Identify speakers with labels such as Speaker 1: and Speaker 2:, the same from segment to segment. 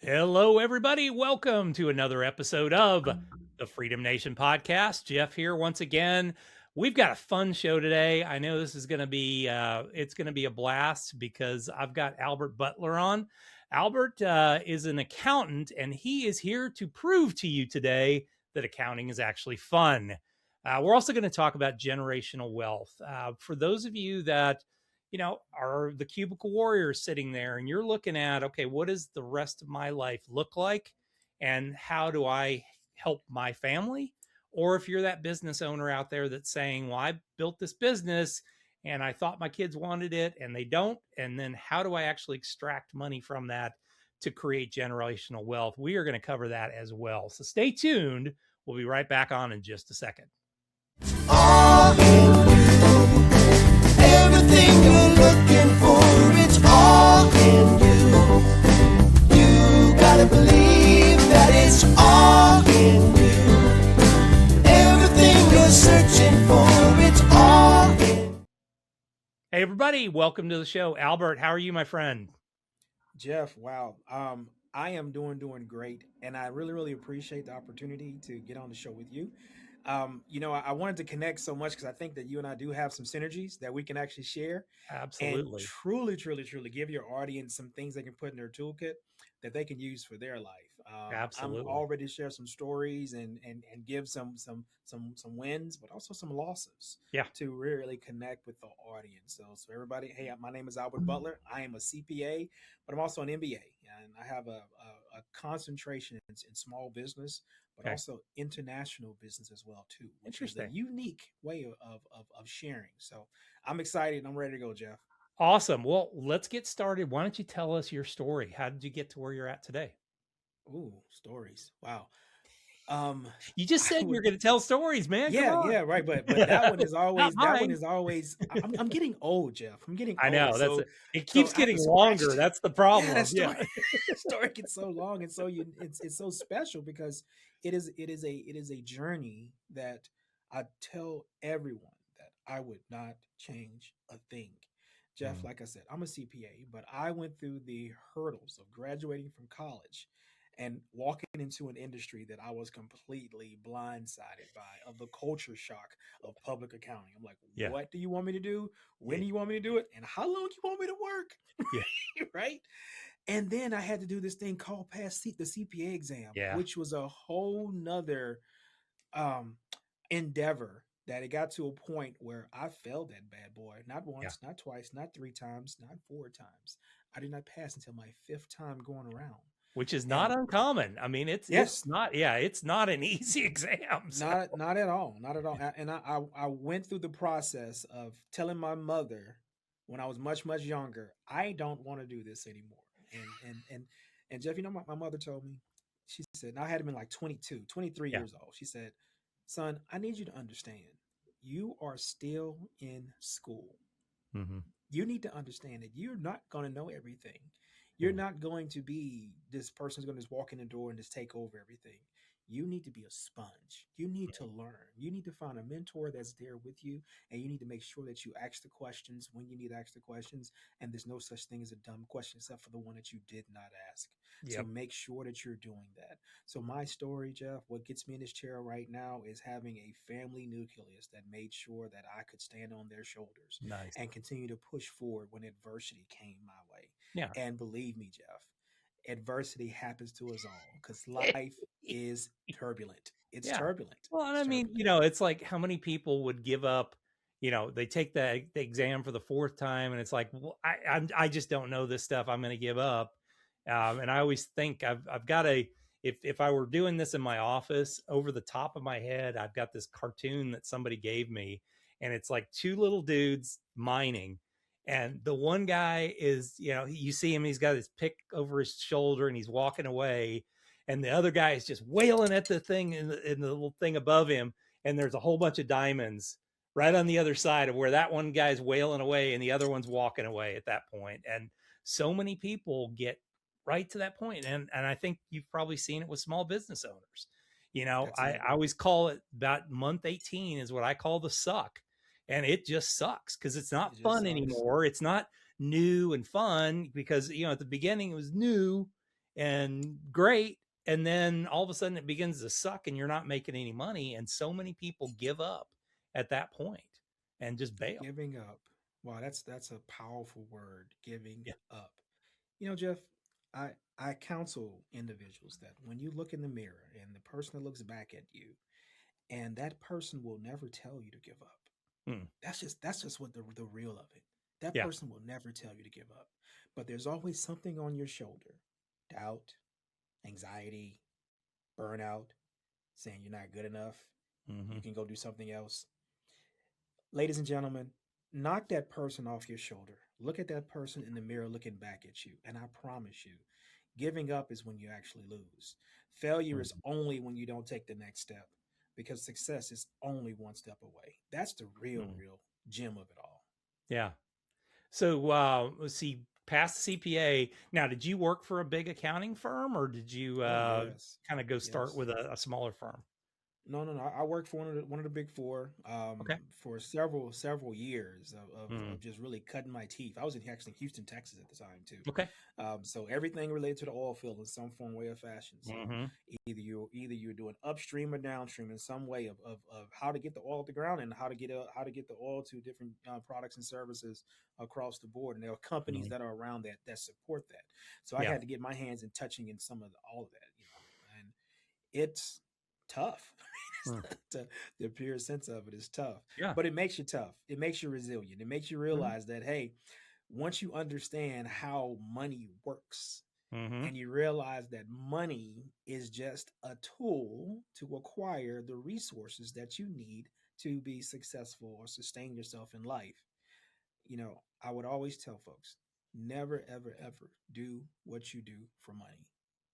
Speaker 1: Hello, everybody. Welcome to another episode of the Freedom Nation podcast. Jeff here once again. We've got a fun show today. I know this is going to be it's going to be a blast because I've got Albert Butler on. Albert is an accountant, and he is here to prove to you today that accounting is actually fun. We're also going to talk about generational wealth. For those of you that are the cubicle warriors sitting there and you're looking at, okay, what does the rest of my life look like? And how do I help my family? Or if you're that business owner out there that's saying, well, I built this business and I thought my kids wanted it and they don't. And then how do I actually extract money from that to create generational wealth? We are going to cover that as well. So stay tuned. We'll be right back on in just a second.
Speaker 2: All in you. Everything you're looking for, it's all in you. You gotta believe that it's all in you. Everything you're searching for, it's all in.
Speaker 1: Hey, everybody. Welcome to the show. Albert, how are you, my friend?
Speaker 3: Jeff, wow. I am doing great, and I really appreciate the opportunity to get on the show with you. I wanted to connect so much because I think that you and I do have some synergies that we can actually share and
Speaker 1: Absolutely.
Speaker 3: truly give your audience some things they can put in their toolkit that they can use for their life. I'm
Speaker 1: Absolutely.
Speaker 3: all ready to share some stories and give some wins, but also some losses
Speaker 1: Yeah.
Speaker 3: to really connect with the audience. So everybody, hey, my name is Albert Butler. I am a CPA, but I'm also an MBA, and I have a concentration in small business, but
Speaker 1: Okay.
Speaker 3: also international business as well too, which is a
Speaker 1: Interesting.
Speaker 3: unique way of sharing. So I'm excited and I'm ready to go, Jeff.
Speaker 1: Awesome. Well, let's get started. Why don't you tell us your story? How did you get to where you're at today?
Speaker 3: Ooh, stories. Wow. Um,
Speaker 1: You just
Speaker 3: I
Speaker 1: said
Speaker 3: would,
Speaker 1: you're going to tell stories, man. Come on.
Speaker 3: yeah, right. But that one is
Speaker 1: Not
Speaker 3: always
Speaker 1: mine.
Speaker 3: I'm getting old, Jeff. I'm getting
Speaker 1: I know
Speaker 3: old.
Speaker 1: that's
Speaker 3: So
Speaker 1: it. It
Speaker 3: so
Speaker 1: keeps
Speaker 3: I have
Speaker 1: getting
Speaker 3: to scratch.
Speaker 1: longer. That's the
Speaker 3: Yeah, that
Speaker 1: problem. Yeah.
Speaker 3: story story gets so long, and so it's so special because it is a journey that I tell everyone that I would not change a thing. Jeff,
Speaker 1: Mm.
Speaker 3: like I said, I'm a CPA, but I went through the hurdles of graduating from college and walking into an industry that I was completely blindsided by, of the culture shock of public accounting. I'm like,
Speaker 1: Yeah.
Speaker 3: what do you want me to do? When
Speaker 1: Yeah.
Speaker 3: do you want me to do it? And how long do you want me to work?
Speaker 1: Yeah.
Speaker 3: Right? And then I had to do this thing called the CPA exam,
Speaker 1: Yeah.
Speaker 3: which was a whole nother um, endeavor that it got to a point where I failed that bad boy. Not
Speaker 1: Yeah.
Speaker 3: once, not twice, not three times, not four times. I did not pass until my fifth time going around.
Speaker 1: Which is not
Speaker 3: And
Speaker 1: uncommon. I mean,
Speaker 3: yeah,
Speaker 1: it's not. Yeah, it's not an easy exam. So.
Speaker 3: not at all, not at all. And I went through the process of telling my mother when I was much younger, I don't want to do this anymore. And Jeff, my mother told me, she said, now I had been like 22, 23
Speaker 1: Yeah.
Speaker 3: years old. She said, son, I need you to understand, you are still in school.
Speaker 1: Mm-hmm.
Speaker 3: You need to understand that you're not going to know everything. You're
Speaker 1: Mm-hmm.
Speaker 3: not going to be this person's going to just walk in the door and just take over everything. You need to be a sponge. You need to learn. You need to find a mentor that's there with you, and you need to make sure that you ask the questions when you need to ask the questions. And there's no such thing as a dumb question except for the one that you did not ask. So
Speaker 1: Yep.
Speaker 3: make sure that you're doing that. So my story, Jeff, what gets me in this chair right now is having a family nucleus that made sure that I could stand on their shoulders
Speaker 1: Nice.
Speaker 3: and continue to push forward when adversity came my way.
Speaker 1: Yeah.
Speaker 3: And believe me, Jeff, adversity happens to us all because life is turbulent. It's
Speaker 1: Yeah.
Speaker 3: turbulent.
Speaker 1: Well, and
Speaker 3: It's
Speaker 1: I mean,
Speaker 3: turbulent.
Speaker 1: it's like how many people would give up, they take the exam for the fourth time and it's like, well, I just don't know this stuff. I'm going to give up. And I always think I've got if I were doing this in my office, over the top of my head, I've got this cartoon that somebody gave me, and it's like two little dudes mining. And the one guy is, you see him, he's got his pick over his shoulder and he's walking away. And the other guy is just wailing at the thing in the little thing above him. And there's a whole bunch of diamonds right on the other side of where that one guy's wailing away and the other one's walking away at that point. And so many people get right to that point. And I think you've probably seen it with small business owners.
Speaker 3: That's
Speaker 1: I
Speaker 3: it.
Speaker 1: always call it about month 18 is what I call the suck. And it just sucks because it's
Speaker 3: It
Speaker 1: not
Speaker 3: just
Speaker 1: fun
Speaker 3: sucks.
Speaker 1: anymore. It's not new and fun because, at the beginning it was new. and great. And then all of a sudden it begins to suck and you're not making any money. And so many people give up at that point and just bail.
Speaker 3: Giving up. Wow, that's a powerful word, giving
Speaker 1: Yeah.
Speaker 3: up. You know, Jeff, I I counsel individuals that when you look in the mirror and the person that looks back at you, and that person will never tell you to give up.
Speaker 1: Mm.
Speaker 3: That's just what the real of it. That
Speaker 1: Yeah.
Speaker 3: person will never tell you to give up. But there's always something on your shoulder. Doubt, anxiety, burnout, saying you're not good enough,
Speaker 1: Mm-hmm.
Speaker 3: you can go do something else. Ladies and gentlemen, knock that person off your shoulder. Look at that person in the mirror looking back at you. And I promise you, giving up is when you actually lose. Failure is
Speaker 1: Mm-hmm.
Speaker 3: only when you don't take the next step because success is only one step away. That's the real,
Speaker 1: Mm.
Speaker 3: real gem of it all.
Speaker 1: Yeah. So let's see, past the CPA. Now, did you work for a big accounting firm or did you
Speaker 3: Oh, yes.
Speaker 1: kind of go start
Speaker 3: Yes.
Speaker 1: with a smaller firm?
Speaker 3: No. I worked for one of the big four
Speaker 1: Okay.
Speaker 3: for several years
Speaker 1: Mm.
Speaker 3: of just really cutting my teeth. I was actually in Houston, Texas at the time too.
Speaker 1: Okay.
Speaker 3: So everything related to the oil field in some form, way, or fashion. So
Speaker 1: Mm-hmm.
Speaker 3: either you're doing upstream or downstream in some way of how to get the oil to the ground and how to get the oil to different products and services across the board. And there are companies
Speaker 1: Mm-hmm.
Speaker 3: that are around that support that. So I
Speaker 1: Yeah.
Speaker 3: had to get my hands in touching in some of all of that, and it's tough.
Speaker 1: Mm.
Speaker 3: The pure sense of it is tough,
Speaker 1: Yeah.
Speaker 3: but it makes you tough. It makes you resilient. It makes you
Speaker 1: Mm-hmm.
Speaker 3: realize that, hey, once you understand how money works
Speaker 1: Mm-hmm.
Speaker 3: and you realize that money is just a tool to acquire the resources that you need to be successful or sustain yourself in life, I would always tell folks, never, ever, ever do what you do for money.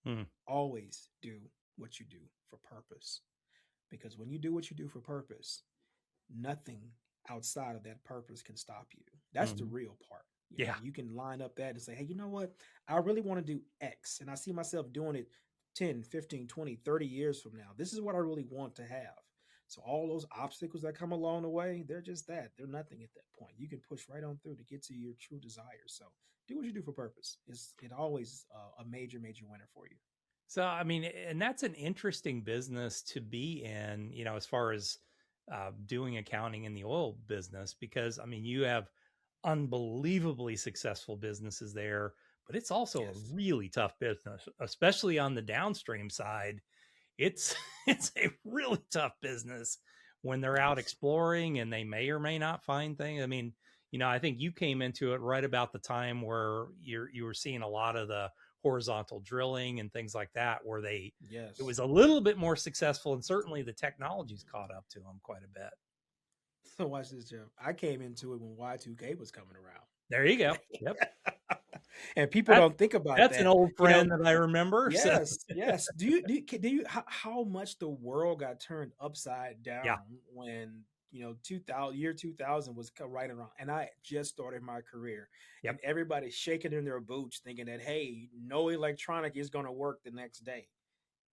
Speaker 1: Mm.
Speaker 3: Always do what you do for purpose. Because when you do what you do for purpose, nothing outside of that purpose can stop you. That's the
Speaker 1: Mm-hmm.
Speaker 3: real part.
Speaker 1: Yeah.
Speaker 3: You can line up that and say, hey, you know what? I really want to do X. And I see myself doing it 10, 15, 20, 30 years from now. This is what I really want to have. So all those obstacles that come along the way, they're just that. They're nothing at that point. You can push right on through to get to your true desire. So do what you do for purpose. It always a major, major winner for you.
Speaker 1: So, I mean, and that's an interesting business to be in, as far as doing accounting in the oil business, because I mean, you have unbelievably successful businesses there, but it's also a
Speaker 3: Yes.
Speaker 1: really tough business, especially on the downstream side. It's it's a really tough business when they're out
Speaker 3: Yes.
Speaker 1: exploring and they may or may not find things. I mean, I think you came into it right about the time where you were seeing a lot of the horizontal drilling and things like that, where it
Speaker 3: Yes.
Speaker 1: was a little bit more successful, and certainly the technology's caught up to them quite a bit.
Speaker 3: So watch this, Jeff. I came into it when Y2K was coming around.
Speaker 1: There you go. Yep.
Speaker 3: And people
Speaker 1: That
Speaker 3: don't think about
Speaker 1: that's an
Speaker 3: that.
Speaker 1: old
Speaker 3: You know,
Speaker 1: friend that I remember. So
Speaker 3: yes, yes. Do you how much the world got turned upside
Speaker 1: yeah.
Speaker 3: down when 2000 year 2000 was right around, and I just started my career, and
Speaker 1: Yep.
Speaker 3: everybody's shaking in their boots, thinking that, hey, no electronic is going to work the next day.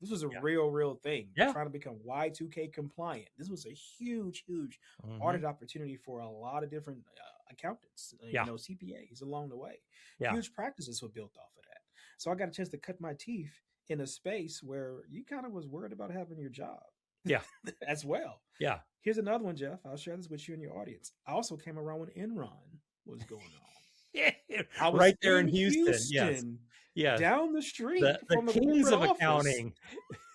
Speaker 3: This was a
Speaker 1: Yeah.
Speaker 3: real thing.
Speaker 1: Yeah.
Speaker 3: Trying to become Y2K compliant. This was a huge, huge
Speaker 1: Hmm.
Speaker 3: audit opportunity for a lot of different accountants,
Speaker 1: Yeah.
Speaker 3: CPAs along the way.
Speaker 1: Yeah.
Speaker 3: Huge practices were built off of that. So I got a chance to cut my teeth in a space where you kind of was worried about having your job
Speaker 1: Yeah.
Speaker 3: as well.
Speaker 1: Yeah.
Speaker 3: Here's another one, Jeff. I'll share this with you and your audience. I also came around when Enron was going on. I was
Speaker 1: Right there in
Speaker 3: in
Speaker 1: Houston. Yes.
Speaker 3: Houston,
Speaker 1: Yes.
Speaker 3: down the street
Speaker 1: The
Speaker 3: from the
Speaker 1: kings
Speaker 3: corporate
Speaker 1: of
Speaker 3: office.
Speaker 1: accounting.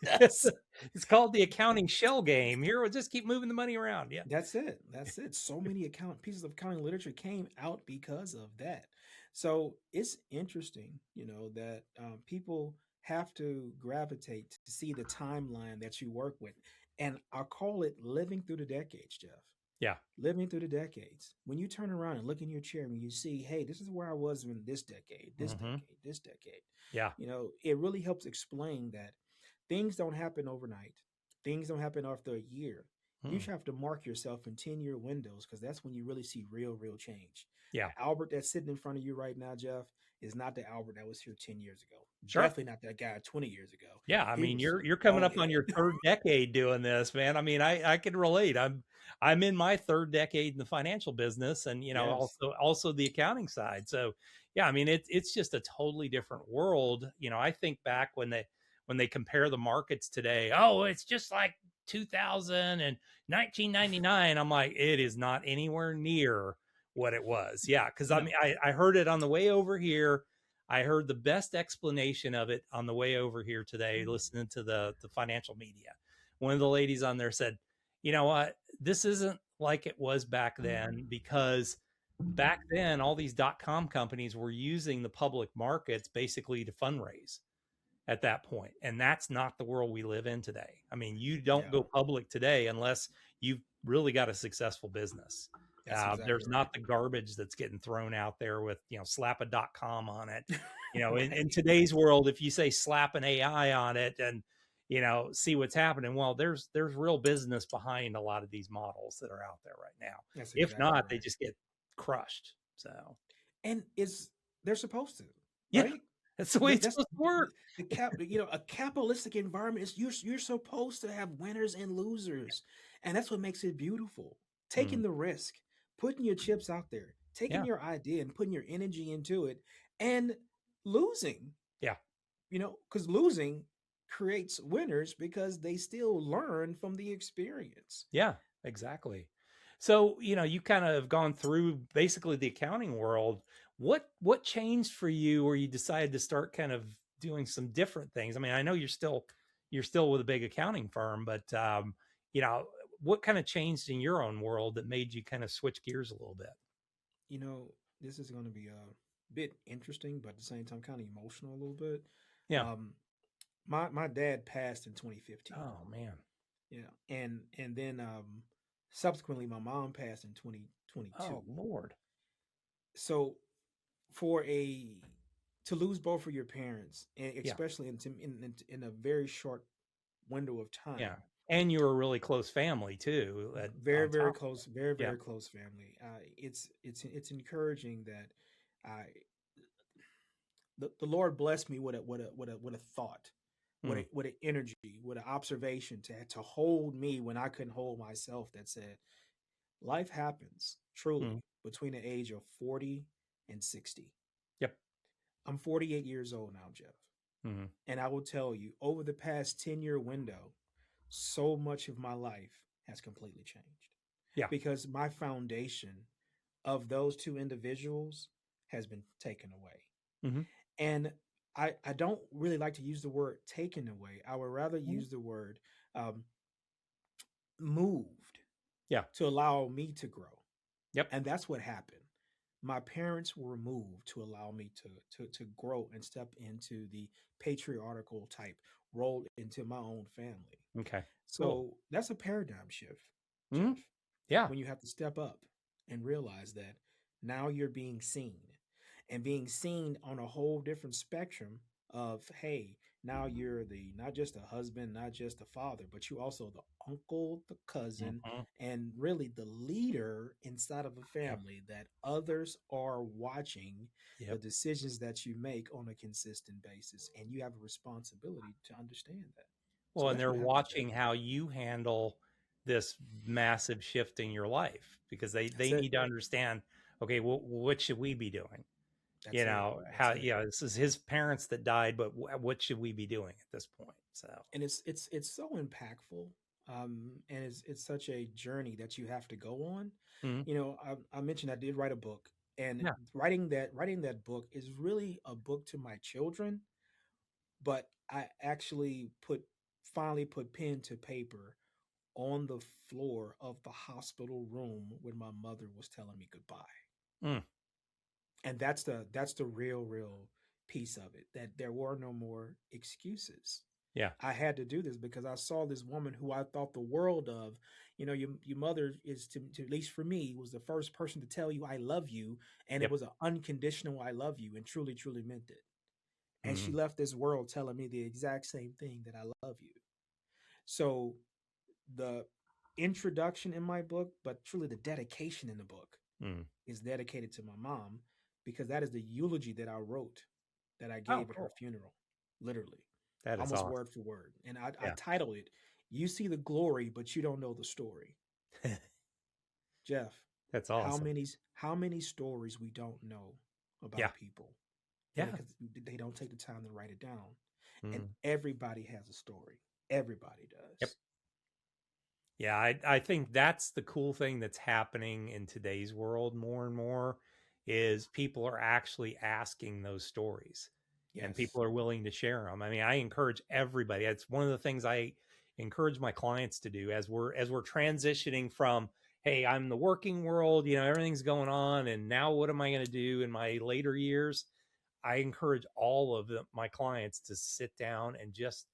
Speaker 3: Yes.
Speaker 1: It's called the accounting shell game. Here, we'll just keep moving the money around. Yeah.
Speaker 3: That's it. That's it. So many pieces of accounting literature came out because of that. So it's interesting, that people have to gravitate to see the timeline that you work with. And I call it living through the decades, Jeff.
Speaker 1: Yeah.
Speaker 3: Living through the decades. When you turn around and look in your chair and you see, hey, this is where I was in this decade, this
Speaker 1: Hmm.
Speaker 3: decade, this decade,
Speaker 1: Yeah.
Speaker 3: it really helps explain that things don't happen overnight. Things don't happen after a year. You
Speaker 1: Mm.
Speaker 3: should have to mark yourself in 10-year windows because that's when you really see real, real change.
Speaker 1: Yeah.
Speaker 3: Albert that's sitting in front of you right now, Jeff, is not the Albert that was here 10 years ago.
Speaker 1: Sure.
Speaker 3: Definitely not that guy 20 years ago.
Speaker 1: Yeah, I
Speaker 3: He
Speaker 1: mean,
Speaker 3: was
Speaker 1: you're coming
Speaker 3: on
Speaker 1: up on your third decade doing this, man. I mean, I can relate. I'm in my third decade in the financial business, and
Speaker 3: yes.
Speaker 1: also the accounting side. So, yeah, I mean, it's just a totally different world. I think back when they compare the markets today. Oh, it's just like 2000 and 1999. I'm like, it is not anywhere near what it was. Yeah, because I mean,
Speaker 3: No.
Speaker 1: I heard it on the way over here. I heard the best explanation of it on the way over here today, listening to the financial media. One of the ladies on there said, "You know what? This isn't like it was back then because back then all these .com companies were using the public markets basically to fundraise at that point, and that's not the world we live in today. I mean, you don't
Speaker 3: Yeah.
Speaker 1: go public today unless you've really got a successful business.
Speaker 3: That's exactly
Speaker 1: There's
Speaker 3: right.
Speaker 1: not the garbage that's getting thrown out there with slap a .com on it. In
Speaker 3: Right.
Speaker 1: today's world, if you say slap an AI on it and see what's happening, well, there's real business behind a lot of these models that are out there right now.
Speaker 3: That's
Speaker 1: If
Speaker 3: exactly
Speaker 1: not, they
Speaker 3: right.
Speaker 1: just get crushed. So
Speaker 3: And it's they're supposed to,
Speaker 1: yeah,
Speaker 3: right?
Speaker 1: that's the way it's
Speaker 3: That's
Speaker 1: supposed to work.
Speaker 3: the a capitalistic environment is you're supposed to have winners and losers, and that's what makes it beautiful.
Speaker 1: Mhm.
Speaker 3: Taking the risk, putting your chips out there, taking
Speaker 1: Yeah,
Speaker 3: your idea and putting your energy into it, and losing.
Speaker 1: yeah.
Speaker 3: Because losing creates winners because they still learn from the experience.
Speaker 1: Yeah, exactly. So, you kind of have gone through basically the accounting world. What changed for you where you decided to start kind of doing some different things? I mean, I know you're still with a big accounting firm, but you know, what kind of changed in your own world that made you kind of switch gears a little bit?
Speaker 3: You know, this is going to be a bit interesting, but at the same time, kind of emotional a little bit.
Speaker 1: Yeah.
Speaker 3: Um, my dad passed in 2015.
Speaker 1: Oh man.
Speaker 3: Yeah, and then subsequently, my mom passed in 2022.
Speaker 1: Oh Lord.
Speaker 3: So for a to lose both of your parents, and
Speaker 1: Yeah.
Speaker 3: especially in a very short window of
Speaker 1: Yeah.
Speaker 3: time,
Speaker 1: And you're a really close family too,
Speaker 3: very
Speaker 1: on
Speaker 3: very
Speaker 1: top.
Speaker 3: close, very
Speaker 1: Yeah.
Speaker 3: very close family. It's encouraging that I the Lord blessed me with a thought,
Speaker 1: Mm,
Speaker 3: with an energy, with an observation to hold me when I couldn't hold myself. That said, life happens
Speaker 1: mm,
Speaker 3: truly between the age of 40 and 60.
Speaker 1: yep.
Speaker 3: I'm 48 years old now, Jeff.
Speaker 1: Mm,
Speaker 3: And I will tell you, over the past 10-year window, so much of my life has completely changed
Speaker 1: yeah.
Speaker 3: because my foundation of those two individuals has been taken away.
Speaker 1: Hmm.
Speaker 3: And I don't really like to use the word taken away. I would rather use the word um, moved
Speaker 1: Yeah.
Speaker 3: to allow me to grow.
Speaker 1: Yep.
Speaker 3: And that's what happened. My parents were removed to allow me to grow and step into the patriarchal type role into my own family.
Speaker 1: Okay. Cool.
Speaker 3: So that's a paradigm shift,
Speaker 1: Mhm.
Speaker 3: Jeff,
Speaker 1: Yeah.
Speaker 3: when you have to step up and realize that now you're being seen and being seen on a whole different spectrum of, hey, now you're the not just a husband, not just a father, but you also the uncle, the cousin,
Speaker 1: Mhm.
Speaker 3: and really the leader inside of a
Speaker 1: Yep.
Speaker 3: family that others are watching the
Speaker 1: Yep.
Speaker 3: decisions that you make on a consistent basis. And you have a responsibility to understand that. So
Speaker 1: Well, and
Speaker 3: that's
Speaker 1: they're
Speaker 3: what happened, Jeff.
Speaker 1: watching how you handle this massive shift in your life because they
Speaker 3: That's
Speaker 1: they
Speaker 3: it.
Speaker 1: need to understand, okay, what should we be doing?
Speaker 3: That's it. That's
Speaker 1: How
Speaker 3: it.
Speaker 1: this is his parents that died, but what should we be doing at this point? So,
Speaker 3: And it's so impactful, and it's such a journey that you have to go on.
Speaker 1: mhm.
Speaker 3: I mentioned I did write a book, and
Speaker 1: Yeah.
Speaker 3: writing that book is really a book to my children, but I actually finally put pen to paper on the floor of the hospital room when my mother was telling me goodbye.
Speaker 1: Mm,
Speaker 3: And that's the real piece of it, that there were no more excuses.
Speaker 1: yeah.
Speaker 3: I had to do this because I saw this woman who I thought the world of. Your mother is to at least for me was the first person to tell you I love you, and it
Speaker 1: Yep.
Speaker 3: was an unconditional I love you, and truly truly meant it. And she
Speaker 1: Mhm.
Speaker 3: left this world telling me the exact same thing, that I love you. So the introduction in my book, but truly the dedication in the book,
Speaker 1: Mm.
Speaker 3: is dedicated to my mom, because that is the eulogy that I wrote, that I
Speaker 1: Oh,
Speaker 3: gave at her
Speaker 1: cool.
Speaker 3: funeral, literally,
Speaker 1: That is
Speaker 3: almost
Speaker 1: awesome.
Speaker 3: word for word. And I
Speaker 1: Yeah.
Speaker 3: titled it, "You See the Glory, but You Don't Know the Story." Jeff,
Speaker 1: That's awesome.
Speaker 3: how many stories we don't know
Speaker 1: Yeah.
Speaker 3: about people,
Speaker 1: Yeah.
Speaker 3: because they don't take the time to write it down. And
Speaker 1: Mm.
Speaker 3: everybody has a story. Everybody
Speaker 1: Yep.
Speaker 3: does.
Speaker 1: Yeah, I think that's the cool thing that's happening in today's world more and more is people are actually asking those stories and
Speaker 3: Yes.
Speaker 1: people are willing to share them. I mean, I encourage everybody. It's one of the things I encourage my clients to do as we're transitioning from, hey, I'm in the working world, everything's going on and now what am I going to do in my later years? I encourage all of my clients to sit down and just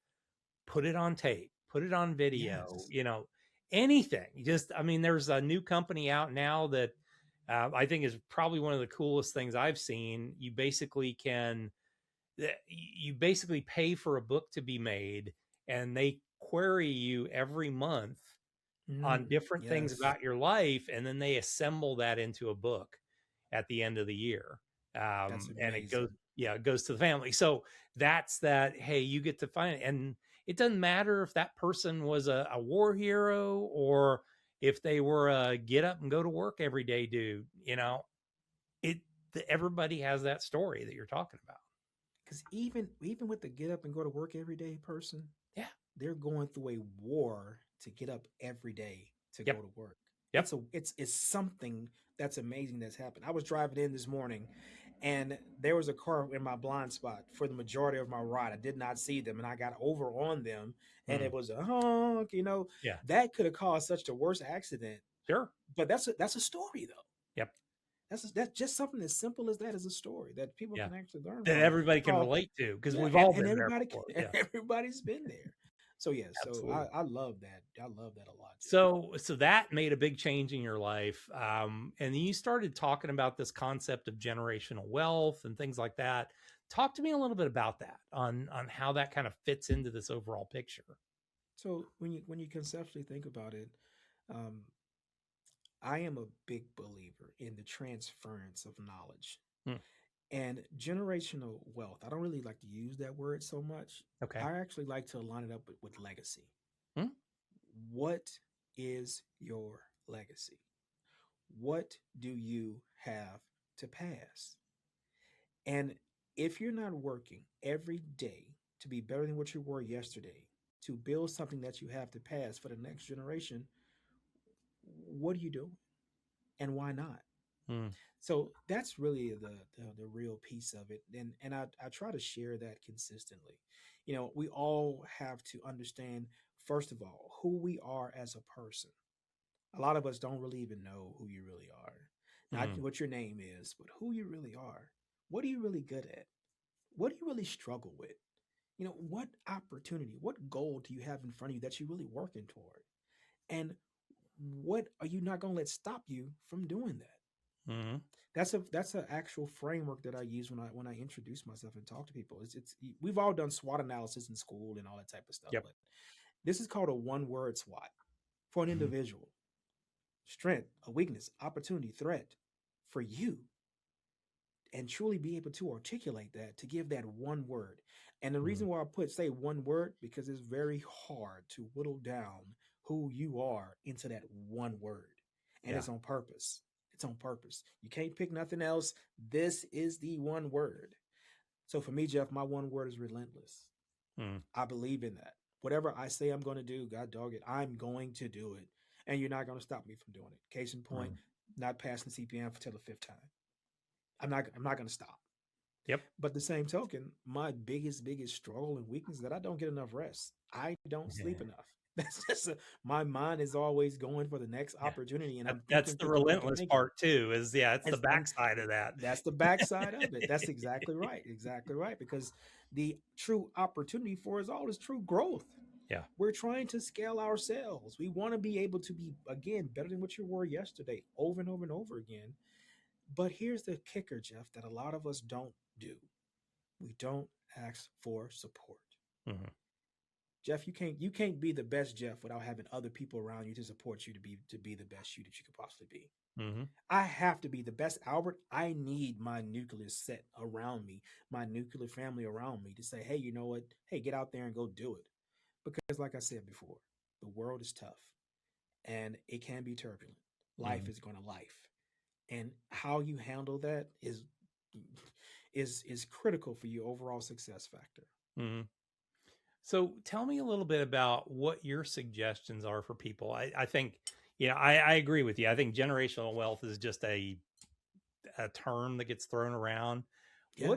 Speaker 1: put it on tape, put it on video,
Speaker 3: Yes.
Speaker 1: anything. Just, I mean, there's a new company out now that I think is probably one of the coolest things I've seen. You basically pay for a book to be made and they query you every month on different things
Speaker 3: Yes.
Speaker 1: about your life, and then they assemble that into a book at the end of the year.
Speaker 3: That's
Speaker 1: And it goes,
Speaker 3: amazing.
Speaker 1: yeah, it goes to the family. So that's that. Hey, you get to find it, and it doesn't matter if that person was a war hero or if they were a get up and go to work every day dude. It everybody has that story that you're talking about.
Speaker 3: Because even with the get up and go to work every day person,
Speaker 1: Yeah.
Speaker 3: they're going through a war to get up every day to go
Speaker 1: Yep.
Speaker 3: to work.
Speaker 1: Yep.
Speaker 3: It's something that's amazing that's happened. I was driving in this morning, and there was a car in my blind spot for the majority of my ride. I did not see them, and I got over on them, and
Speaker 1: Mm.
Speaker 3: it was a honk.
Speaker 1: Yeah.
Speaker 3: That could have caused such the worst accident.
Speaker 1: Sure.
Speaker 3: But that's a story though.
Speaker 1: Yep.
Speaker 3: That's just something as simple as that is a story that people
Speaker 1: Yeah.
Speaker 3: can actually learn
Speaker 1: That
Speaker 3: from.
Speaker 1: everybody can
Speaker 3: Oh,
Speaker 1: relate to because
Speaker 3: yeah,
Speaker 1: we've all
Speaker 3: and
Speaker 1: been there
Speaker 3: everybody
Speaker 1: before.
Speaker 3: can,
Speaker 1: Yeah.
Speaker 3: everybody's been there. So yeah, so
Speaker 1: Absolutely.
Speaker 3: I love that. I love that a lot, Jeff.
Speaker 1: So that made a big change in your life, and then you started talking about this concept of generational wealth and things like that. Talk to me a little bit about that on how that kind of fits into this overall picture.
Speaker 3: So when you conceptually think about it, um, I am a big believer in the transference of knowledge
Speaker 1: Hmm.
Speaker 3: and generational wealth. I don't really like to use that word so much.
Speaker 1: Okay.
Speaker 3: I actually like to line it up with legacy.
Speaker 1: Hmm?
Speaker 3: What is your legacy? What do you have to pass? And if you're not working every day to be better than what you were yesterday, to build something that you have to pass for the next generation, what are you doing? And why not?
Speaker 1: Hmm.
Speaker 3: So that's really the real piece of it. And I try to share that consistently. We all have to understand, first of all, who we are as a person. A lot of us don't really even know who you really are. Not
Speaker 1: Hmm.
Speaker 3: what your name is, but who you really are. What are you really good at? What do you really struggle with? What opportunity, what goal do you have in front of you that you're really working toward? And what are you not going to let stop you from doing that?
Speaker 1: Hmm.
Speaker 3: That's an actual framework that I use when I introduce myself and talk to people. It's we've all done SWOT analysis in school and all that type of stuff,
Speaker 1: Yep.
Speaker 3: but this is called a one word SWOT for an
Speaker 1: Hmm.
Speaker 3: individual: strength, a weakness, opportunity, threat, for you, and truly be able to articulate that, to give that one word. And the
Speaker 1: Hmm.
Speaker 3: reason why I say one word, because it's very hard to whittle down who you are into that one word. And
Speaker 1: Yeah.
Speaker 3: it's on purpose. It's on purpose. You can't pick nothing else. This is the one word. So for me, Jeff, my one word is relentless.
Speaker 1: Hmm.
Speaker 3: I believe in that. Whatever I say I'm going to do, God dog it, I'm going to do it. And you're not going to stop me from doing it. Case in point,
Speaker 1: Hmm.
Speaker 3: not passing CPM for till the fifth time. I'm not going to stop.
Speaker 1: Yep.
Speaker 3: But the same token, my biggest struggle and weakness is that I don't get enough rest. I don't sleep enough. That's just my mind is always going for the next
Speaker 1: Yeah.
Speaker 3: opportunity, and I'm
Speaker 1: That's
Speaker 3: thinking,
Speaker 1: the
Speaker 3: thinking, thinking,
Speaker 1: relentless
Speaker 3: thinking.
Speaker 1: part too. Is yeah, it's the
Speaker 3: And
Speaker 1: backside of that.
Speaker 3: that's the backside of it. That's exactly right. Exactly right. Because the true opportunity for us all is true growth.
Speaker 1: Yeah.
Speaker 3: We're trying to scale ourselves. We want to be able to be, again, better than what you were yesterday, over and over and over again. But here's the kicker, Jeff, that a lot of us don't do. We don't ask for support.
Speaker 1: Hmm.
Speaker 3: Jeff, you can't be the best Jeff without having other people around you to support you to be the best you that you could possibly be.
Speaker 1: Mm-hmm.
Speaker 3: I have to be the best Albert. I need my nucleus set around me, my nuclear family around me to say, hey, you know what? Hey, get out there and go do it. Because, like I said before, the world is tough and it can be turbulent. Life
Speaker 1: Mm-hmm.
Speaker 3: is going to life, and how you handle that is critical for your overall success factor.
Speaker 1: Mm-hmm. So tell me a little bit about what your suggestions are for people. I think, I agree with you. I think generational wealth is just a term that gets thrown around.
Speaker 3: Yes,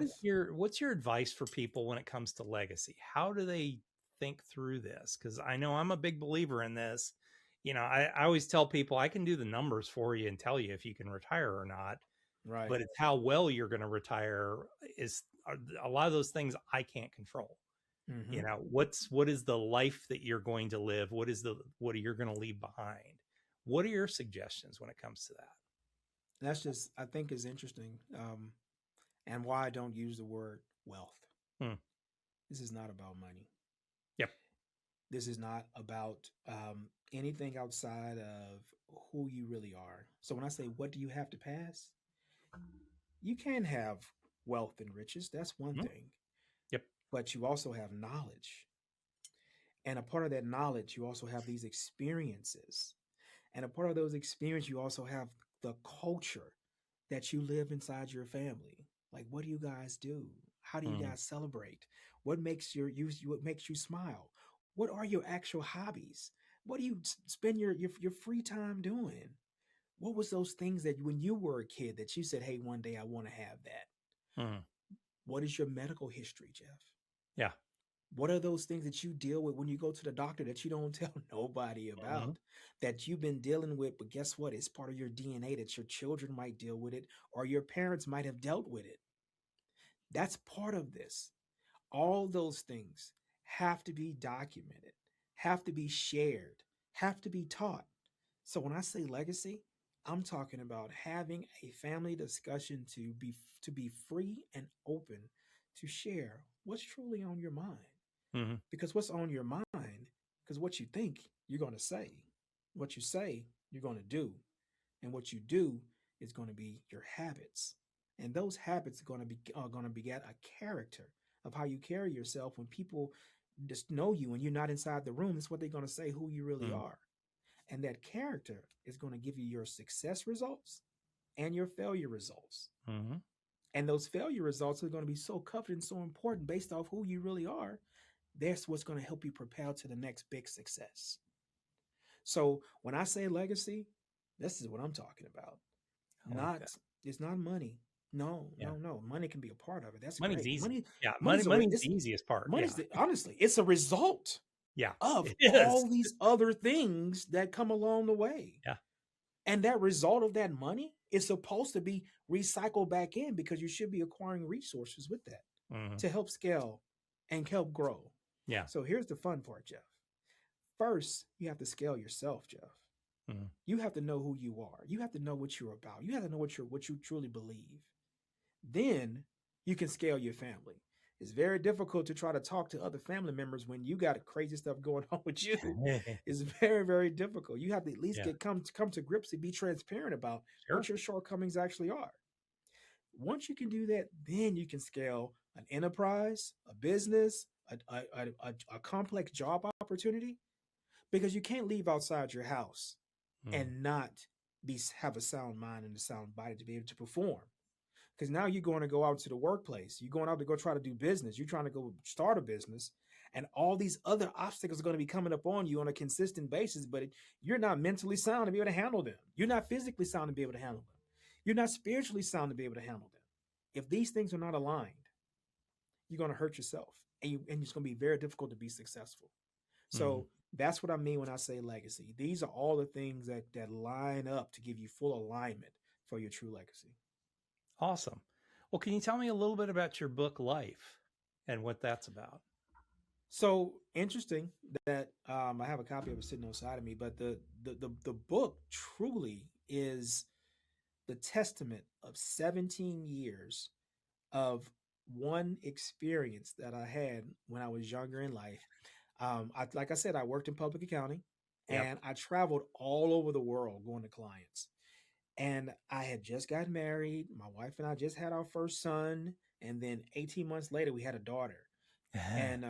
Speaker 1: What's your advice for people when it comes to legacy? How do they think through this? Because I know I'm a big believer in this. I always tell people I can do the numbers for you and tell you if you can retire or not,
Speaker 3: right.
Speaker 1: but it's how well you're going to retire is a lot of those things I can't control.
Speaker 3: Hmm.
Speaker 1: What is the life that you're going to live? What are you going to leave behind? What are your suggestions when it comes to that?
Speaker 3: That's just, I think, is interesting, and why I don't use the word wealth.
Speaker 1: Hmm.
Speaker 3: This is not about money.
Speaker 1: Yep.
Speaker 3: This is not about anything outside of who you really are. So when I say, what do you have to pass? You can have wealth and riches. That's one
Speaker 1: Mhm.
Speaker 3: thing.
Speaker 1: Yep.
Speaker 3: But you also have knowledge. And a part of that knowledge, you also have these experiences. And a part of those experiences, you also have the culture that you live inside your family. Like, what do you guys do? How do you
Speaker 1: Mm.
Speaker 3: guys celebrate? What makes you smile? What are your actual hobbies? What do you spend your free time doing? What was those things that when you were a kid that you said, hey, one day I want to have that?
Speaker 1: Mm.
Speaker 3: What is your medical history, Jeff?
Speaker 1: Yeah.
Speaker 3: What are those things that you deal with when you go to the doctor that you don't tell nobody
Speaker 1: Mhm.
Speaker 3: about, that you've been dealing with? But guess what? It's part of your DNA that your children might deal with it or your parents might have dealt with it. That's part of this. All those things have to be documented, have to be shared, have to be taught. So when I say legacy, I'm talking about having a family discussion to be free and open to share what's truly on your mind.
Speaker 1: Mhm.
Speaker 3: Because what's on your mind, because what you think, you're going to say. What you say, you're going to do. And what you do is going to be your habits. And those habits are going to beget a character of how you carry yourself when people just know you and you're not inside the room. That's what they're going to say who you really
Speaker 1: Mm.
Speaker 3: are. And that character is going to give you your success results and your failure results.
Speaker 1: Mhm.
Speaker 3: And those failure results are going to be so coveted and so important based off who you really are. That's what's going to help you propel to the next big success. So when I say legacy, this is what I'm talking about.
Speaker 1: I like
Speaker 3: Not
Speaker 1: that.
Speaker 3: It's not money. No,
Speaker 1: Yeah.
Speaker 3: no, no. Money can be a part of it. That's
Speaker 1: Money's
Speaker 3: great.
Speaker 1: easy. Yeah.
Speaker 3: Money's a
Speaker 1: Money's
Speaker 3: it's
Speaker 1: the easiest part.
Speaker 3: money's
Speaker 1: Yeah.
Speaker 3: the, honestly, it's a result
Speaker 1: Yeah.
Speaker 3: of
Speaker 1: It is.
Speaker 3: all these other things that come along the way.
Speaker 1: Yeah.
Speaker 3: And that result of that money is supposed to be recycled back in because you should be acquiring resources with that
Speaker 1: Mhm.
Speaker 3: to help scale and help grow.
Speaker 1: Yeah.
Speaker 3: So here's the fun part, Jeff. First, you have to scale yourself, Jeff.
Speaker 1: Mhm.
Speaker 3: You have to know who you are. You have to know what you're about. You have to know what you truly believe. Then you can scale your family. It's very difficult to try to talk to other family members when you got crazy stuff going on with you. It's very, very difficult. You have to at least
Speaker 1: Yeah.
Speaker 3: come to grips and be transparent about what
Speaker 1: Sure.
Speaker 3: your shortcomings actually are. Once you can do that, then you can scale an enterprise, a business, a complex job opportunity, because you can't leave outside your house
Speaker 1: Mm.
Speaker 3: and not have a sound mind and a sound body to be able to perform. Because now you're going to go out to the workplace, you're going out to go try to do business, you're trying to go start a business, and all these other obstacles are going to be coming up on you on a consistent basis. But you're not mentally sound to be able to handle them. You're not physically sound to be able to handle them. You're not spiritually sound to be able to handle them. If these things are not aligned, you're going to hurt yourself, and it's going to be very difficult to be successful.
Speaker 1: Mhm.
Speaker 3: So that's what I mean when I say legacy. These are all the things that line up to give you full alignment for your true legacy.
Speaker 1: Awesome. Well, can you tell me a little bit about your book Life and what that's about?
Speaker 3: So interesting that I have a copy of it sitting on the side of me, but the book truly is the testament of 17 years of one experience that I had when I was younger in life. Like I said, I worked in public accounting,
Speaker 1: Yep.
Speaker 3: and I traveled all over the world going to clients. And I had just gotten married. My wife and I just had our first son, and then 18 months later, we had a daughter. And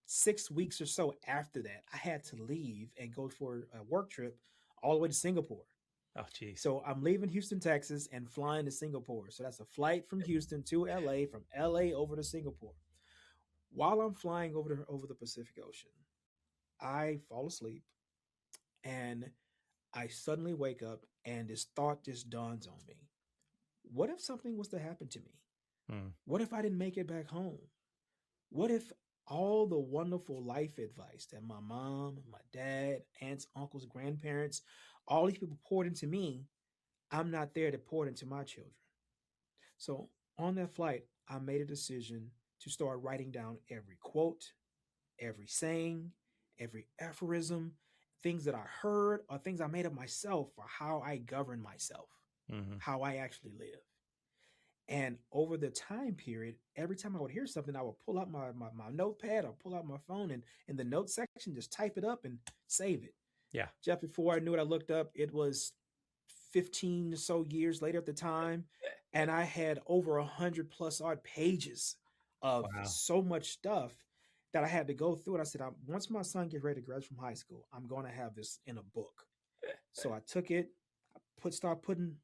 Speaker 3: 6 weeks or so after that, I had to leave and go for a work trip all the way to Singapore.
Speaker 1: Oh, geez.
Speaker 3: So I'm leaving Houston, Texas, and flying to Singapore. So that's a flight from Houston to LA, from LA over to Singapore. While I'm flying over the Pacific Ocean, I fall asleep, and I suddenly wake up, and this thought just dawns on me. What if something was to happen to me?
Speaker 1: Mm.
Speaker 3: What if I didn't make it back home? What if all the wonderful life advice that my mom, my dad, aunts, uncles, grandparents, all these people poured into me, I'm not there to pour it into my children? So on that flight, I made a decision to start writing down every quote, every saying, every aphorism, things that I heard or things I made up myself for how I govern myself,
Speaker 1: Mm-hmm.
Speaker 3: how I actually live. And over the time period, every time I would hear something, I would pull out my notepad or pull out my phone and in the note section, just type it up and save it.
Speaker 1: Yeah.
Speaker 3: Just before I knew it, I looked up, it was 15 or so years later at the time. And I had over 100 plus odd pages of
Speaker 1: Wow.
Speaker 3: so much stuff that I had to go through. And I said, once my son gets ready to graduate from high school, I'm going to have this in a book. So I took it,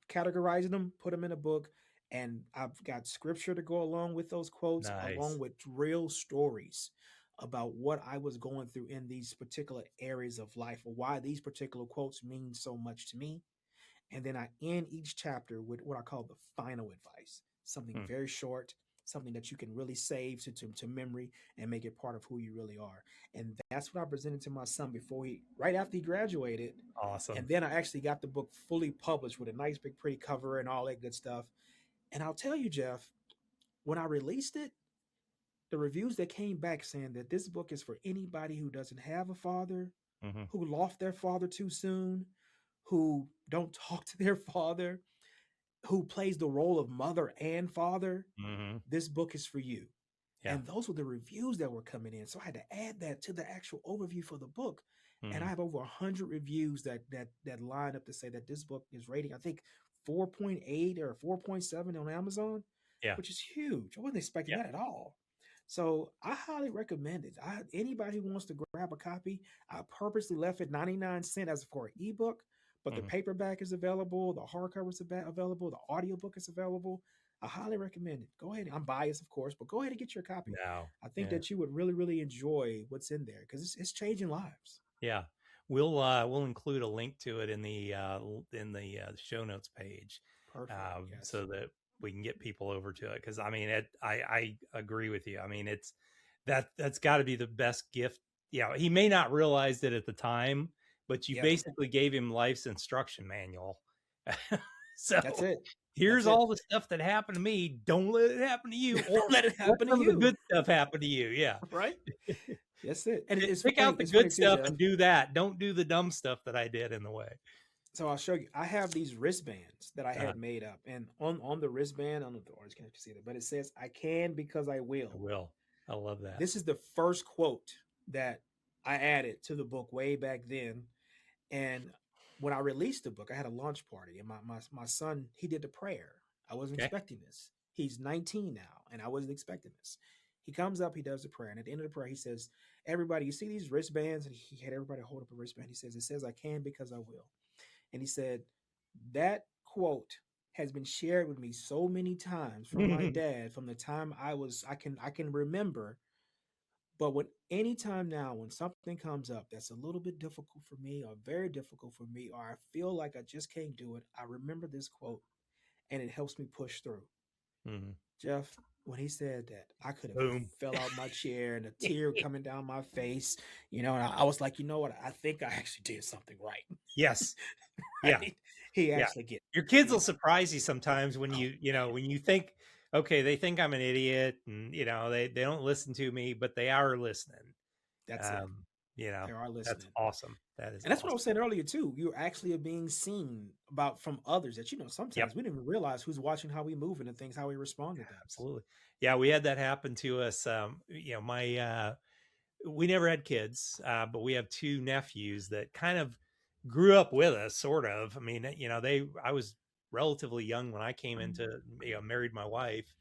Speaker 3: categorizing them, put them in a book. And I've got scripture to go along with those quotes,
Speaker 1: Nice.
Speaker 3: along with real stories about what I was going through in these particular areas of life, or why these particular quotes mean so much to me. And then I end each chapter with what I call the final advice, something very short, something that you can really save to memory and make it part of who you really are. And that's what I presented to my son right after he graduated.
Speaker 1: Awesome.
Speaker 3: And then I actually got the book fully published with a nice big pretty cover and all that good stuff. And I'll tell you, Jeff, when I released it, the reviews that came back saying that this book is for anybody who doesn't have a father, who lost their father too soon, who don't talk to their father, who plays the role of mother and father, this book is for you. Yeah. And those were the reviews that were coming in. So I had to add that to the actual overview for the book. And I have over 100 reviews that line up to say that this book is rating, I think, 4.8 or 4.7 on Amazon, which is huge. I wasn't expecting that at all. So I highly recommend it. Anybody who wants to grab a copy, I purposely left it 99 cents as for an ebook, but the paperback is available, the hardcover is available, the audiobook is available. I highly recommend it. Go ahead. I'm biased, of course, but go ahead and get your copy.
Speaker 1: No.
Speaker 3: I think that you would really, really enjoy what's in there because it's changing lives.
Speaker 1: Yeah. We'll include a link to it in the show notes page.
Speaker 3: Perfect. Yes.
Speaker 1: So that we can get people over to it. Cause I mean, I agree with you. I mean, that's gotta be the best gift. Yeah. He may not realize it at the time, but you basically gave him life's instruction manual. So
Speaker 3: that's it.
Speaker 1: Here's all the stuff that happened to me. Don't let it happen to you. Or
Speaker 3: let it happen to you.
Speaker 1: The good stuff happen to you. Yeah.
Speaker 3: Right. That's it. And it's
Speaker 1: pick out the good stuff and do that. Don't do the dumb stuff that I did in the way.
Speaker 3: So I'll show you. I have these wristbands that I had made up, and on the wristband, I don't know if the artist can see it, but it says, "I can because I will."
Speaker 1: I will. I love that.
Speaker 3: This is the first quote that I added to the book way back then, and when I released the book, I had a launch party, and my son, he did the prayer. I wasn't expecting this. He's 19 now, and I wasn't expecting this. He comes up, he does the prayer, and at the end of the prayer, he says, "Everybody, you see these wristbands?" And he had everybody hold up a wristband. He says, "It says, I can because I will." And he said, that quote has been shared with me so many times from my dad from the time I can remember. But anytime now, when something comes up that's a little bit difficult for me or very difficult for me, or I feel like I just can't do it, I remember this quote and it helps me push through. Jeff, when he said that, I could have fell out my chair and a tear coming down my face, and I was like, you know what? I think I actually did something right.
Speaker 1: Yes.
Speaker 3: Right? Yeah. He actually gets
Speaker 1: your kids will surprise you sometimes when when you think, okay, they think I'm an idiot and, they don't listen to me, but they are listening.
Speaker 3: That's it.
Speaker 1: They
Speaker 3: are listening.
Speaker 1: That's awesome.
Speaker 3: And that's what I was saying earlier too. You actually are being seen from others that, sometimes we didn't even realize who's watching how we move and things, how we respond to things.
Speaker 1: Absolutely. Yeah. We had that happen to us. we never had kids, but we have two nephews that kind of grew up with us, sort of. I mean, I was relatively young when I came into, married my wife,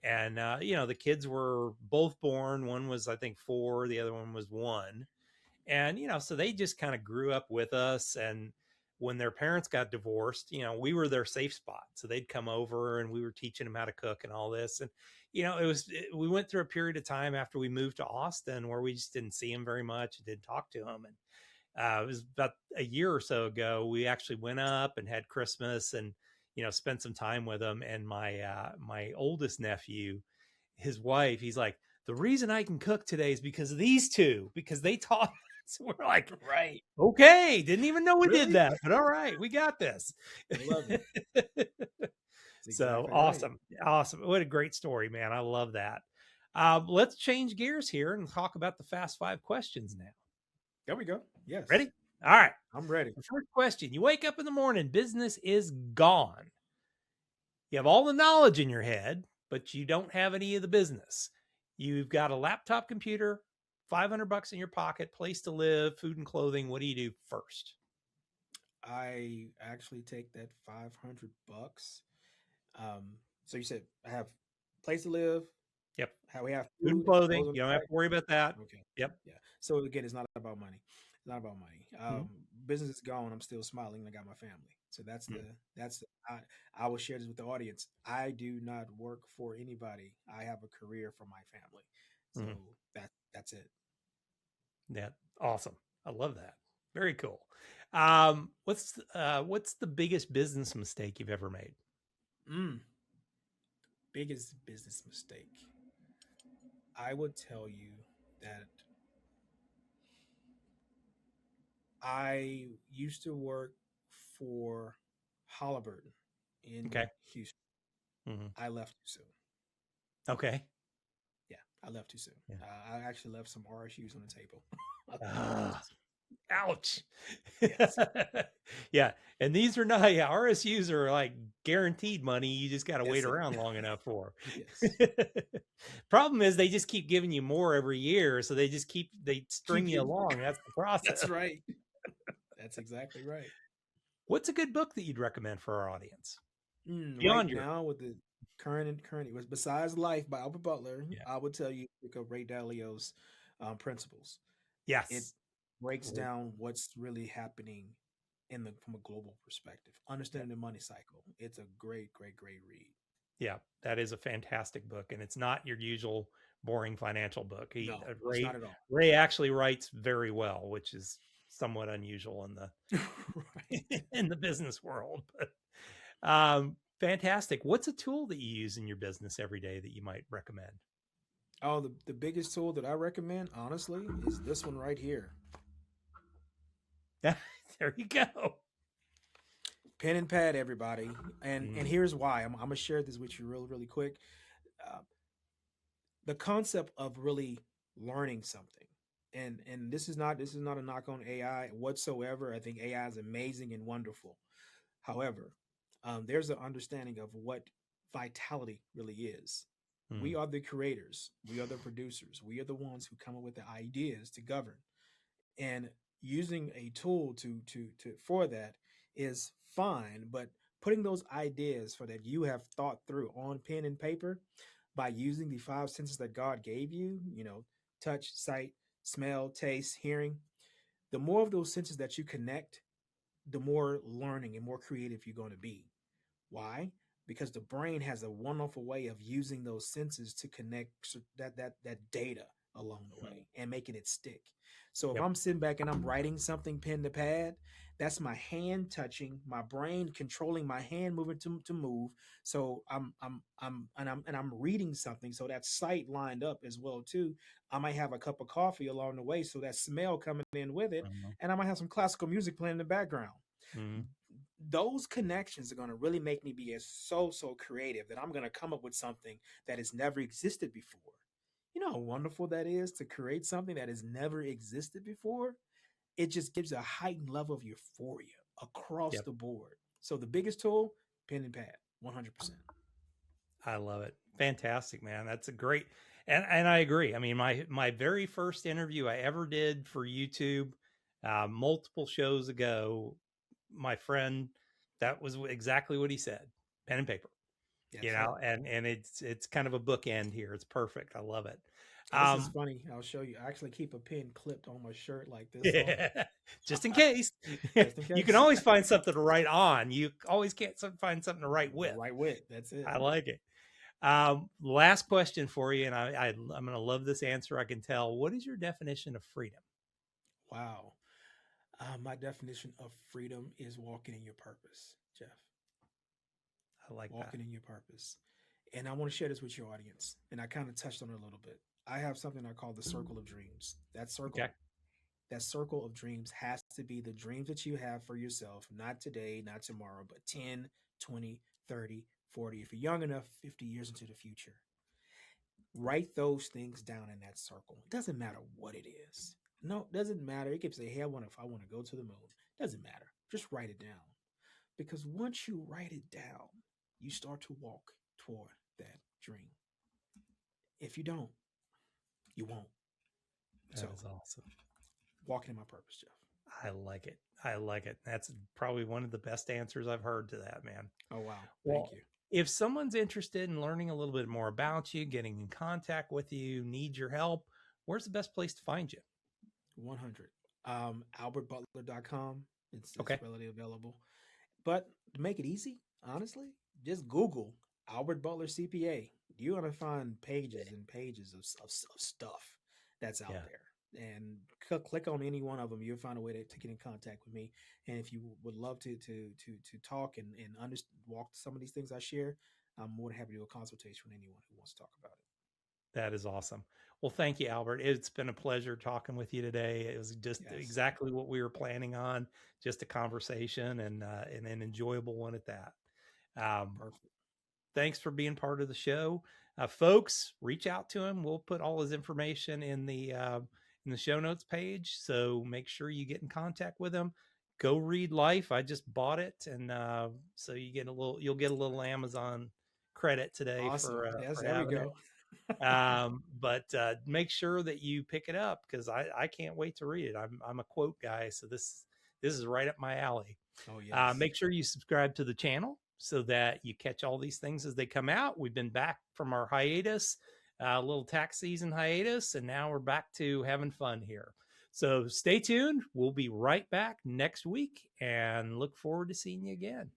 Speaker 1: and the kids were both born. One was, I think, 4, the other one was 1, and so they just kind of grew up with us. And when their parents got divorced, we were their safe spot, so they'd come over and we were teaching them how to cook and all this. And we went through a period of time after we moved to Austin where we just didn't see them very much, didn't talk to them. And it was about a year or so ago, we actually went up and had Christmas and spent some time with them. And my oldest nephew, his wife, he's like, the reason I can cook today is because of these two, because they taught. So we're like,
Speaker 3: Right.
Speaker 1: okay, didn't even know we did
Speaker 3: Really?
Speaker 1: that, but all right, we got this.
Speaker 3: I love it. That's
Speaker 1: So
Speaker 3: exactly right.
Speaker 1: awesome. What a great story, man. I love that. Let's change gears here and talk about the fast 5 questions now.
Speaker 3: There we go. Yes.
Speaker 1: Ready? All right.
Speaker 3: I'm ready.
Speaker 1: The first question: you wake up in the morning, business is gone. You have all the knowledge in your head, but you don't have any of the business. You've got a laptop computer, $500 in your pocket, place to live, food and clothing. What do you do first?
Speaker 3: I actually take that $500. So you said I have place to live.
Speaker 1: Yep.
Speaker 3: How we have
Speaker 1: Food and
Speaker 3: food,
Speaker 1: clothing.
Speaker 3: clothes on
Speaker 1: You
Speaker 3: the
Speaker 1: don't have
Speaker 3: back.
Speaker 1: to worry about that.
Speaker 3: Okay.
Speaker 1: Yep.
Speaker 3: Yeah. So again, it's not about money. It's not about money.
Speaker 1: Mhm.
Speaker 3: Business is gone. I'm still smiling. I got my family. So I will share this with the audience. I do not work for anybody. I have a career for my family. So
Speaker 1: Mhm.
Speaker 3: that's it.
Speaker 1: Yeah. Awesome. I love that. Very cool. What's the biggest business mistake you've ever made?
Speaker 3: Biggest business mistake. I would tell you that I used to work for Halliburton in
Speaker 1: Okay.
Speaker 3: Houston.
Speaker 1: Mhm.
Speaker 3: I left too soon.
Speaker 1: Okay.
Speaker 3: Yeah, I left too soon.
Speaker 1: Yeah.
Speaker 3: I actually left some RSUs on the table. I left
Speaker 1: Ah,
Speaker 3: too soon.
Speaker 1: ouch.
Speaker 3: Yes.
Speaker 1: Yeah. And these are not, yeah, RSUs are like guaranteed money. You just got to
Speaker 3: Yes,
Speaker 1: wait
Speaker 3: sir.
Speaker 1: around long enough for.
Speaker 3: Yes.
Speaker 1: Problem is they just keep giving you more every year. So they string
Speaker 3: Keep
Speaker 1: you
Speaker 3: getting.
Speaker 1: along. That's the process.
Speaker 3: That's right. That's exactly right.
Speaker 1: What's a good book that you'd recommend for our audience?
Speaker 3: Right
Speaker 1: Beyond your,
Speaker 3: now, with the current, was besides Life by Albert Butler,
Speaker 1: yeah.
Speaker 3: I would tell you pick up Ray Dalio's Principles. It
Speaker 1: Yes.
Speaker 3: breaks down what's really happening from a global perspective.
Speaker 1: Yeah.
Speaker 3: Understanding the money cycle. It's a great, great, great read.
Speaker 1: Yeah, that is a fantastic book, and it's not your usual boring financial book.
Speaker 3: No, it's
Speaker 1: Ray
Speaker 3: not at all.
Speaker 1: Ray actually writes very well, which is somewhat unusual in the
Speaker 3: Right.
Speaker 1: in the business world. But fantastic. What's a tool that you use in your business every day that you might recommend?
Speaker 3: Oh, the biggest tool that I recommend, honestly, is this one right here.
Speaker 1: There you go.
Speaker 3: Pen and pad, everybody. And
Speaker 1: Mm,
Speaker 3: here's why. I'm gonna share this with you really quick. Uh, the concept of really learning something, and this is not a knock on AI whatsoever. I think AI is amazing and wonderful. However, there's an understanding of what vitality really is. We
Speaker 1: mm,
Speaker 3: are the creators. We are the producers. We are the ones who come up with the ideas to govern. And using a tool to for that is fine, but putting those ideas for that you have thought through on pen and paper by using the 5 senses that God gave you, touch, sight, smell, taste, hearing, the more of those senses that you connect, the more learning and more creative you're going to be. Why? Because the brain has a wonderful way of using those senses to connect that data along the
Speaker 1: mm.
Speaker 3: way and making it stick. So if
Speaker 1: Yep.
Speaker 3: I'm sitting back and I'm writing something pen to pad, that's my hand touching, my brain controlling my hand moving to move. So I'm reading something. So that sight lined up as well too. I might have a cup of coffee along the way, so that smell coming in with it,
Speaker 1: Mhm,
Speaker 3: and I might have some classical music playing in the background.
Speaker 1: mhm.
Speaker 3: Those connections are going to really make me be so creative that I'm going to come up with something that has never existed before. You know how wonderful that is to create something that has never existed before? It just gives a heightened level of euphoria across
Speaker 1: Yep.
Speaker 3: the board. So the biggest tool, pen and pad, 100%.
Speaker 1: I love it. Fantastic, man. That's a great. And I agree. I mean, my very first interview I ever did for YouTube, multiple shows ago, my friend, that was exactly what he said: pen and paper.
Speaker 3: That's it.
Speaker 1: And it's kind of a bookend here. It's perfect. I love it.
Speaker 3: This is
Speaker 1: Um,
Speaker 3: funny. I'll show you. I actually keep a pin clipped on my shirt like this on,
Speaker 1: yeah, just in case.
Speaker 3: just in
Speaker 1: You can
Speaker 3: case.
Speaker 1: always find something to write on. You always can't find something to write with.
Speaker 3: Right with. That's it.
Speaker 1: I like it. Last question for you, and I'm going to love this answer. I can tell. What is your definition of freedom?
Speaker 3: Wow. My definition of freedom is walking in your purpose, Jeff.
Speaker 1: I like that.
Speaker 3: Walking in your purpose. And I want to share this with your audience. And I kind of touched on it a little bit. I have something I call the circle of dreams.
Speaker 1: Okay.
Speaker 3: That circle of dreams has to be the dreams that you have for yourself, not today, not tomorrow, but 10, 20, 30, 40. If you're young enough, 50 years into the future. Write those things down in that circle. It doesn't matter what it is. No, it doesn't matter. You can say, hey, if I want to go to the moon. Doesn't matter. Just write it down. Because once you write it down, you start to walk toward that dream. If you don't, you won't.
Speaker 1: That is awesome.
Speaker 3: Walking in my purpose, Jeff.
Speaker 1: I like it. I like it. That's probably one of the best answers I've heard to that, man.
Speaker 3: Oh, wow.
Speaker 1: Well,
Speaker 3: Thank you.
Speaker 1: If someone's interested in learning a little bit more about you, getting in contact with you, needs your help, where's the best place to find you?
Speaker 3: 100. AlbertButler.com. It's
Speaker 1: Okay.
Speaker 3: readily available. But to make it easy, honestly, just Google Albert Butler CPA. You're going to find pages and pages of stuff that's out there. And click on any one of them. You'll find a way to get in contact with me. And if you would love to talk and walk some of these things I share, I'm more than happy to do a consultation with anyone who wants to talk about it.
Speaker 1: That is awesome. Well, thank you, Albert. It's been a pleasure talking with you today. It was just exactly what we were planning on, just a conversation and an enjoyable one at that.
Speaker 3: Perfect.
Speaker 1: Thanks for being part of the show. Folks, reach out to him. We'll put all his information in the show notes page. So make sure you get in contact with him. Go Read Life. I just bought it. And so you'll get a little Amazon credit today.
Speaker 3: Awesome.
Speaker 1: For
Speaker 3: there we go.
Speaker 1: But make sure that you pick it up because I can't wait to read it. I'm a quote guy, so this is right up my alley.
Speaker 3: Oh yes.
Speaker 1: Make sure you subscribe to the channel so that you catch all these things as they come out. We've been back from our hiatus, a little tax season hiatus, and now we're back to having fun here. So stay tuned. We'll be right back next week and look forward to seeing you again.